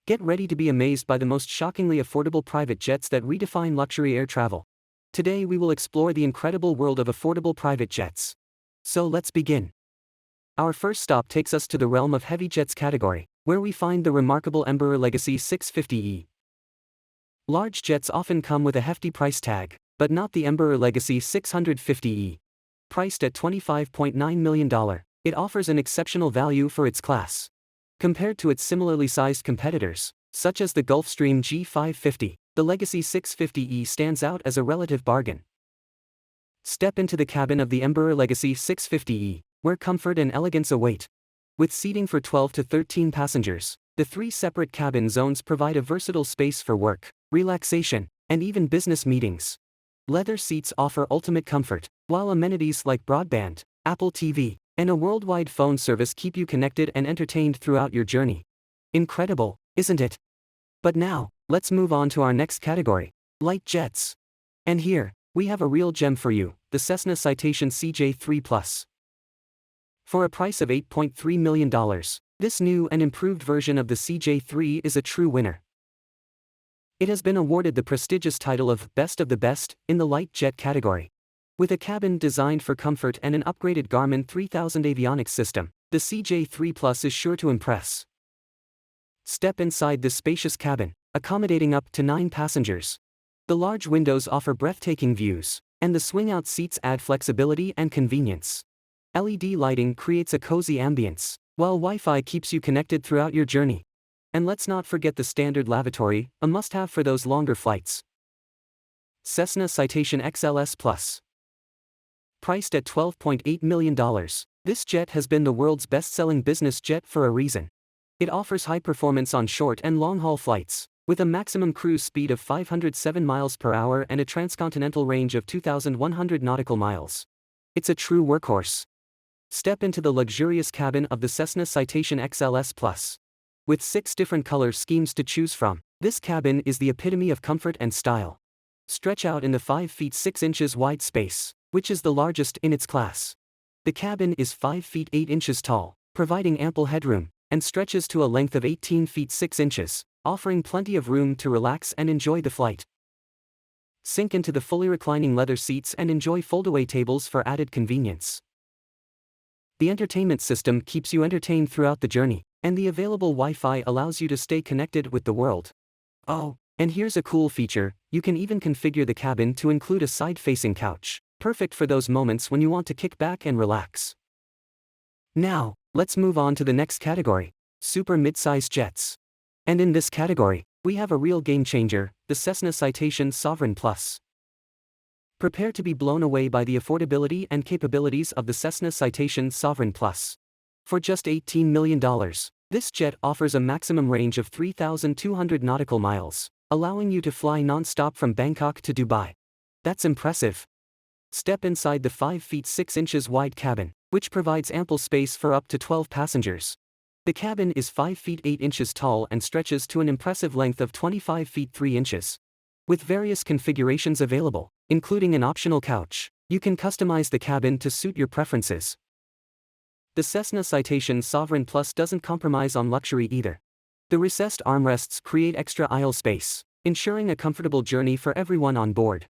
Get ready to be amazed by the most shockingly affordable private jets that redefine luxury air travel. Today we will explore the incredible world of affordable private jets. So let's begin. Our first stop takes us to the realm of heavy jets category, where we find the remarkable Embraer Legacy 650E. Large jets often come with a hefty price tag, but not the Embraer Legacy 650E. Priced at $25.9 million, it offers an exceptional value for its class. Compared to its similarly sized competitors, such as the Gulfstream G550, the Legacy 650E stands out as a relative bargain. Step into the cabin of the Embraer Legacy 650E, where comfort and elegance await. With seating for 12 to 13 passengers, the three separate cabin zones provide a versatile space for work, relaxation, and even business meetings. Leather seats offer ultimate comfort, while amenities like broadband, Apple TV, and a worldwide phone service keep you connected and entertained throughout your journey. Incredible, isn't it? But now, let's move on to our next category, light jets. And here, we have a real gem for you, the Cessna Citation CJ3+. For a price of $8.3 million, this new and improved version of the CJ3 is a true winner. It has been awarded the prestigious title of Best of the Best in the light jet category. With a cabin designed for comfort and an upgraded Garmin 3000 avionics system, the CJ3 Plus is sure to impress. Step inside this spacious cabin, accommodating up to 9 passengers. The large windows offer breathtaking views, and the swing-out seats add flexibility and convenience. LED lighting creates a cozy ambience, while Wi-Fi keeps you connected throughout your journey. And let's not forget the standard lavatory, a must-have for those longer flights. Cessna Citation XLS Plus. Priced at $12.8 million, this jet has been the world's best-selling business jet for a reason. It offers high performance on short and long-haul flights, with a maximum cruise speed of 507 miles per hour and a transcontinental range of 2,100 nautical miles. It's a true workhorse. Step into the luxurious cabin of the Cessna Citation XLS Plus. With 6 different color schemes to choose from, this cabin is the epitome of comfort and style. Stretch out in the 5 feet 6 inches wide space, which is the largest in its class. The cabin is 5 feet 8 inches tall, providing ample headroom, and stretches to a length of 18 feet 6 inches, offering plenty of room to relax and enjoy the flight. Sink into the fully reclining leather seats and enjoy foldaway tables for added convenience. The entertainment system keeps you entertained throughout the journey, and the available Wi-Fi allows you to stay connected with the world. Oh, and here's a cool feature, you can even configure the cabin to include a side-facing couch, perfect for those moments when you want to kick back and relax. Now, let's move on to the next category, super mid-size jets. And in this category, we have a real game-changer, the Cessna Citation Sovereign Plus. Prepare to be blown away by the affordability and capabilities of the Cessna Citation Sovereign Plus. For just $18 million, this jet offers a maximum range of 3,200 nautical miles, allowing you to fly non-stop from Bangkok to Dubai. That's impressive. Step inside the 5 feet 6 inches wide cabin, which provides ample space for up to 12 passengers. The cabin is 5 feet 8 inches tall and stretches to an impressive length of 25 feet 3 inches. With various configurations available, including an optional couch, you can customize the cabin to suit your preferences. The Cessna Citation Sovereign Plus doesn't compromise on luxury either. The recessed armrests create extra aisle space, ensuring a comfortable journey for everyone on board.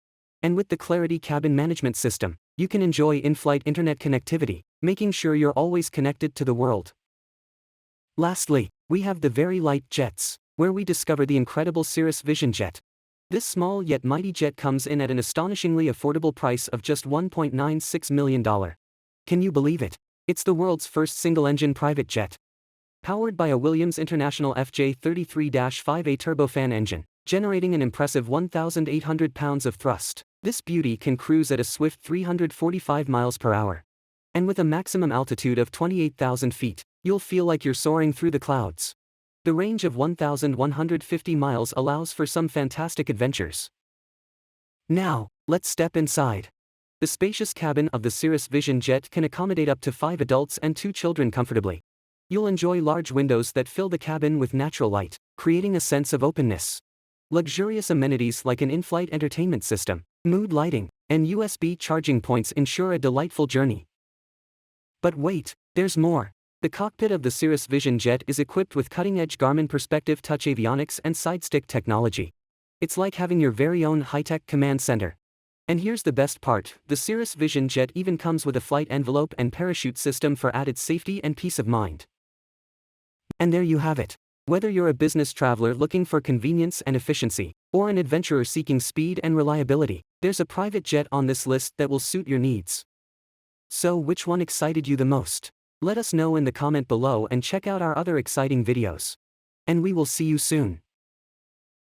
And with the Clarity Cabin Management System, you can enjoy in-flight internet connectivity, making sure you're always connected to the world. Lastly, we have the very light jets, where we discover the incredible Cirrus Vision Jet. This small yet mighty jet comes in at an astonishingly affordable price of just $1.96 million. Can you believe it? It's the world's first single-engine private jet. Powered by a Williams International FJ33-5A turbofan engine, generating an impressive 1,800 pounds of thrust, this beauty can cruise at a swift 345 miles per hour. And with a maximum altitude of 28,000 feet, you'll feel like you're soaring through the clouds. The range of 1,150 miles allows for some fantastic adventures. Now, let's step inside. The spacious cabin of the Cirrus Vision Jet can accommodate up to 5 adults and 2 children comfortably. You'll enjoy large windows that fill the cabin with natural light, creating a sense of openness. Luxurious amenities like an in-flight entertainment system, mood lighting, and USB charging points ensure a delightful journey. But wait, there's more. The cockpit of the Cirrus Vision jet is equipped with cutting-edge Garmin Perspective Touch avionics and side-stick technology. It's like having your very own high-tech command center. And here's the best part, the Cirrus Vision jet even comes with a flight envelope and parachute system for added safety and peace of mind. And there you have it. Whether you're a business traveler looking for convenience and efficiency, or an adventurer seeking speed and reliability, there's a private jet on this list that will suit your needs. So which one excited you the most? Let us know in the comment below and check out our other exciting videos. And we will see you soon.